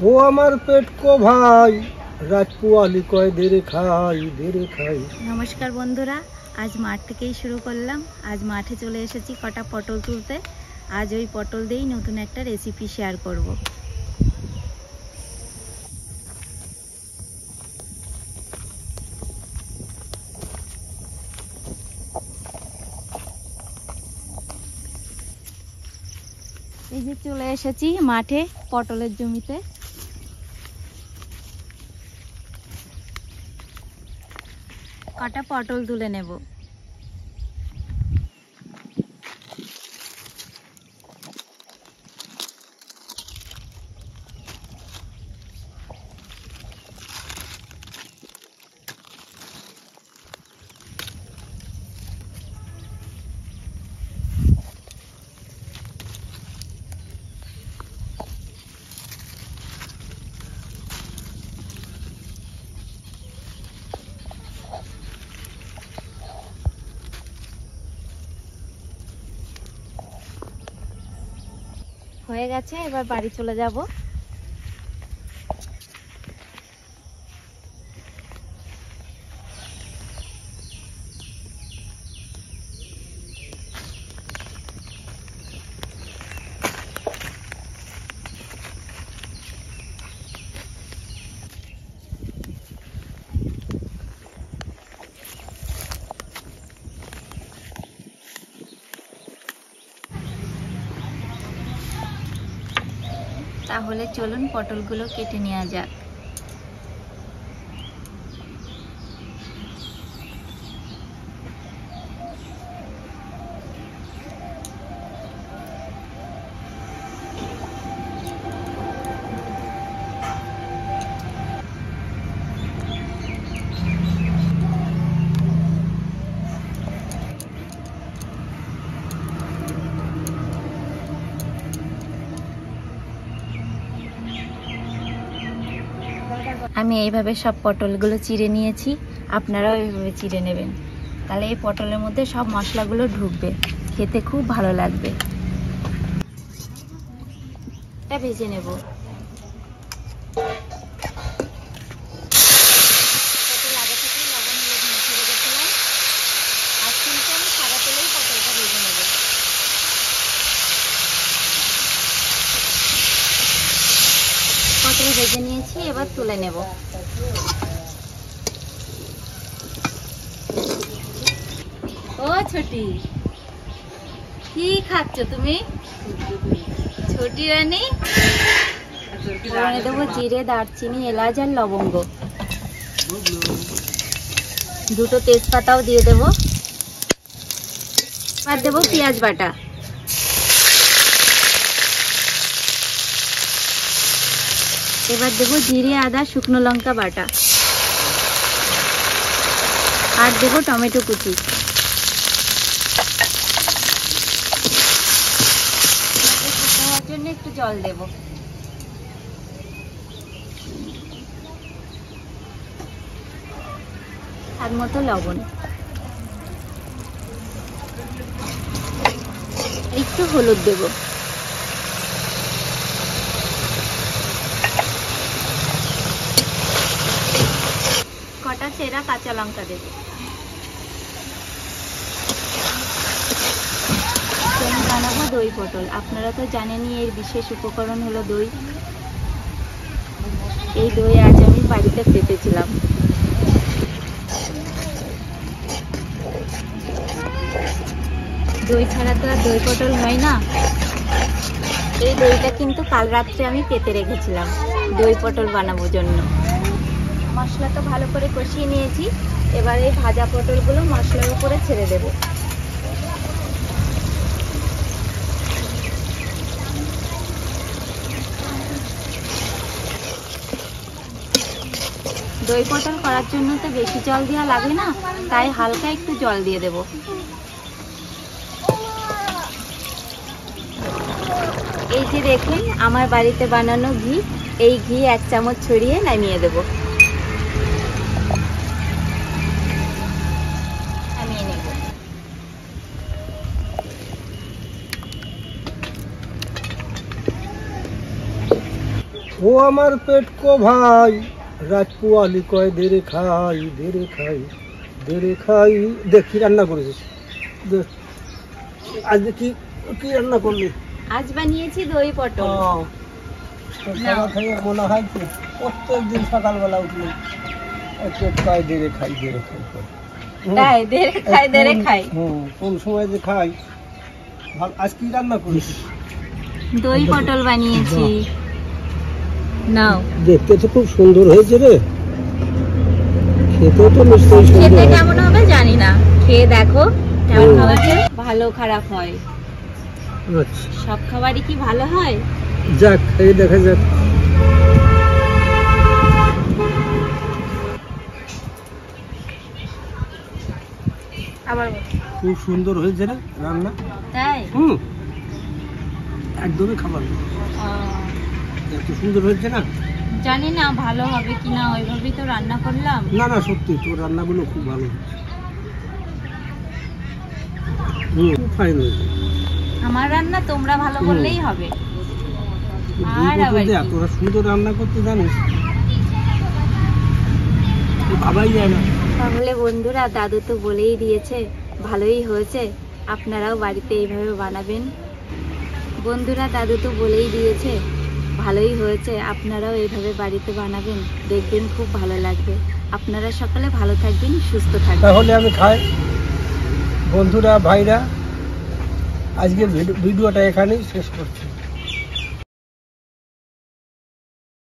ও আমার পেট কো ভাই, রাত পুয়ালি কয় ধীরে খাই ধীরে খাই। নমস্কার বন্ধুরা, আজ মাঠ থেকেই শুরু করলাম। আজ মাঠে চলে এসেছি কটা পটল তুলতে। আজ ওই পটল দিয়েই নতুন একটা রেসিপি শেয়ার করব। এই যে চলে এসেছি মাঠে পটলের জমিতে। কটা পটল তুলে নেব। হয়ে গেছে, এবার বাড়ি চলে যাব। তাহলে চলুন পটলগুলো কেটে নেওয়া যাক। আমি এইভাবে সব পটলগুলো চিড়ে নিয়েছি, আপনারাও এইভাবে চিড়ে নেবেন। তাহলে এই পটলের মধ্যে সব মশলাগুলো ঢুকবে, খেতে খুব ভালো লাগবে। এটা ভেজে নেব। পটল আগে থেকে লবণ হলুদ মেখে রেখেছিলাম, আর কিন্তু আমি সাদা তেলেই পটলটা ভেজে নেব। পটল ভেজে নিয়েছি, এবার তুলে নেব। ও ছোটি, কি খাচ্ছ তুমি? ছোটি রানী, ফোড়নে দেবো জিরে, দারচিনি, এলাচ আর লবঙ্গ। দুটো তেজপাতাও দিয়ে দেবো। এবার দেবো পেঁয়াজ বাটা। এবার দেবো জিরে, আদা, শুকনো লঙ্কা বাটা, আর দেবো টমেটো কুচি। হওয়ার জন্য একটু জল দেব। স্বাদ মতো লবণ, একটু হলুদ দেব। কটা চেরা কাঁচা লঙ্কা দেব। আমি বানাবো দই পটল। আপনারা তো জানেনই এর বিশেষ উপকরণ হলো দই। এই দই আজ আমি বাড়িতে পেতেছিলাম। দই ছাড়া তো আর দই পটল হয় না। এই দইটা কিন্তু কাল রাত্রে আমি পেতে রেখেছিলাম দই পটল বানানোর জন্য। মশলা তো ভালো করে কষিয়ে নিয়েছি, এবার এই ভাজা পটলগুলো মশলার উপরে ছেড়ে দেব। দই পটল করার জন্য তো বেশি জল দেওয়া লাগে না, তাই হালকা একটু জল দিয়ে দেব। এই যে দেখুন আমার বাড়িতে বানানো ঘি, এই ঘি 1 চামচ ছড়িয়ে নামিয়ে দেব। নামিয়ে নেব। ও আমার পেট কো ভাই রাত পোয়ালি কয় দেরে খাই দেরে খাই দেরে খাই। দেখ কি রান্না করেছিস, দেখ আজকে কি কি রান্না করলি? আজ বানিয়েছি দই পটল। খাওয়া খাইয়ে মনে হয় কি প্রত্যেকদিন সকালবেলা উঠলে পেট কয় দেরে খাই দেরে খাই করে। তাই দেরে খাই দেরে খাই। কোন সময় যে খাই। আজ কি রান্না করিস? দই পটল বানিয়েছি। নাও, দেখতে তো খুব সুন্দর হয়েছে রে, খেতেও তো নিশ্চয়ই সুন্দর খেতে হবে। কেমন হবে জানি না, খেয়ে দেখো কেমন হবে। ভালো খারাপ হয়, আচ্ছা সব খাবারই কি ভালো হয়? যাক খেয়ে দেখা যাক। আবার খুব সুন্দর হয়েছে রে রান্না। তাই? একদমই খাবার না। আহ, এত সুন্দর হয়েছে না। জানি না ভালো হবে কিনা, ওইভাবেই তো রান্না করলাম। না না সত্যি তোর রান্নাগুলো খুব ভালো হয়েছে। খুব ফাইন হয়েছে। আমার রান্না তোমরা ভালো বললেই হবে। আর আবার কি? তোরা সুন্দর রান্না করতে জানিস, বাবাই যায় না। তাহলে বন্ধুরা, দাদু তো বলেই দিয়েছে ভালোই হয়েছে, আপনারাও বাড়িতে এইভাবে বানাবেন। বন্ধুরা, দাদু তো বলেই দিয়েছে ভালোই হয়েছে, আপনারাও এইভাবে বাড়িতে বানাবেন, দেখবেন খুব ভালো লাগবে। আপনারা সকলে ভালো থাকবেন, সুস্থ থাকবেন। তাহলে আমি খাই। বন্ধুরা ভাইরা, আজকের ভিডিওটা এখানেই শেষ করছি।